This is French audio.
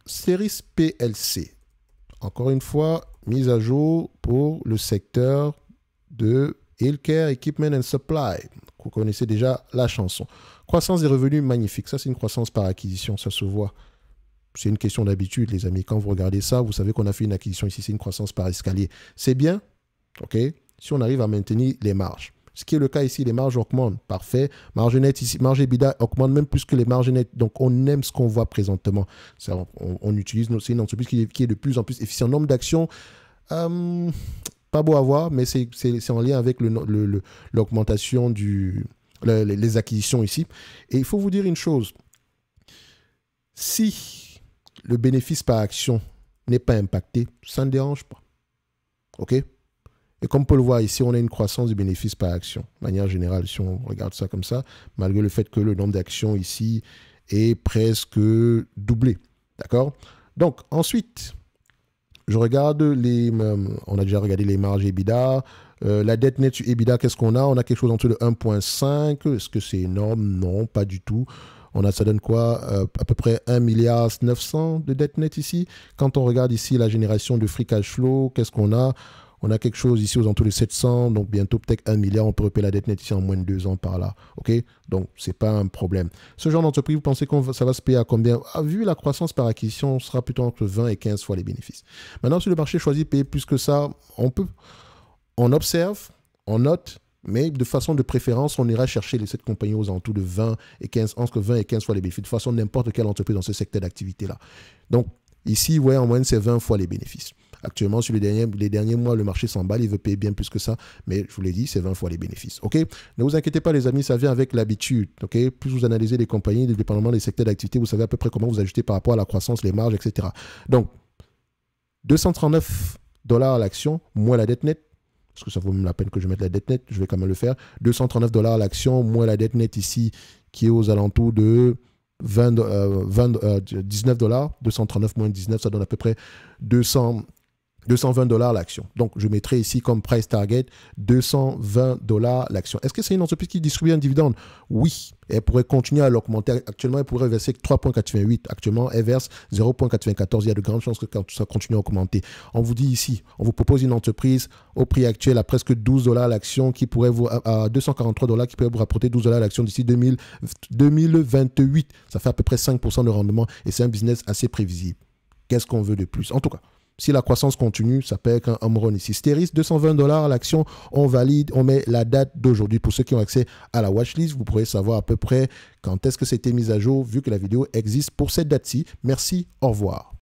Steris PLC. Encore une fois, mise à jour pour le secteur de Healthcare Equipment and Supply. Vous connaissez déjà la chanson. Croissance des revenus magnifique. Ça, c'est une croissance par acquisition. Ça se voit. C'est une question d'habitude, les amis. Quand vous regardez ça, vous savez qu'on a fait une acquisition ici. C'est une croissance par escalier. C'est bien, OK, si on arrive à maintenir les marges. Ce qui est le cas ici, les marges augmentent. Parfait. Marge nette ici, marge EBITDA augmente même plus que les marges nettes. Donc, on aime ce qu'on voit présentement. On utilise, c'est une entreprise qui est de plus en plus efficiente. Nombre d'actions, pas beau à voir, mais c'est en lien avec l'augmentation les acquisitions ici. Et il faut vous dire une chose. Si le bénéfice par action n'est pas impacté, ça ne dérange pas. OK? Et comme on peut le voir ici, on a une croissance du bénéfice par action. De manière générale, si on regarde ça comme ça, malgré le fait que le nombre d'actions ici est presque doublé. D'accord? Donc, ensuite, je regarde on a déjà regardé les marges EBITDA. La dette nette sur EBITDA, qu'est-ce qu'on a? On a quelque chose entre le 1,5. Est-ce que c'est énorme? Non, pas du tout. Ça donne quoi? À peu près 1,9 milliard de dette nette ici. Quand on regarde ici la génération de free cash flow, qu'est-ce qu'on a? On a quelque chose ici aux alentours de 700, donc bientôt peut-être 1 milliard. On peut repayer la dette nette ici en moins de 2 ans par là. OK? Donc, ce n'est pas un problème. Ce genre d'entreprise, vous pensez que ça va se payer à combien? Vu la croissance par acquisition, on sera plutôt entre 20 et 15 fois les bénéfices. Maintenant, si le marché choisit de payer plus que ça, on observe, on note, mais de façon de préférence, on ira chercher cette compagnie aux alentours de 20 et 15, entre 20 et 15 fois les bénéfices. De façon, n'importe quelle entreprise dans ce secteur d'activité-là. Donc, ici, vous voyez, en moyenne, c'est 20 fois les bénéfices. Actuellement, sur les derniers mois, le marché s'emballe, il veut payer bien plus que ça, mais je vous l'ai dit, c'est 20 fois les bénéfices. OK? Ne vous inquiétez pas, les amis, ça vient avec l'habitude. OK? Plus vous analysez les compagnies, dépendamment des secteurs d'activité, vous savez à peu près comment vous ajustez par rapport à la croissance, les marges, etc. Donc, 239 $ l'action, moins la dette nette, parce que ça vaut même la peine que je mette la dette nette, je vais quand même le faire. 239 $ l'action, moins la dette nette ici, qui est aux alentours de 19 $. 239 moins 19, ça donne à peu près 220 $ l'action. Donc, je mettrai ici comme price target 220 $ l'action. Est-ce que c'est une entreprise qui distribue un dividende? Oui. Elle pourrait continuer à l'augmenter. Actuellement, elle pourrait verser 3,88. Actuellement, elle verse 0,94. Il y a de grandes chances que ça continue à augmenter. On vous dit ici, on vous propose une entreprise au prix actuel à presque 12 $ l'action qui pourrait à 243 $ qui pourrait vous rapporter 12 $ l'action d'ici 2028. Ça fait à peu près 5% de rendement et c'est un business assez prévisible. Qu'est-ce qu'on veut de plus? En tout cas, si la croissance continue, ça peut être un home run ici. Steris, 220 $ l'action, on valide, on met la date d'aujourd'hui. Pour ceux qui ont accès à la watchlist, vous pourrez savoir à peu près quand est-ce que c'était mis à jour, vu que la vidéo existe pour cette date-ci. Merci, au revoir.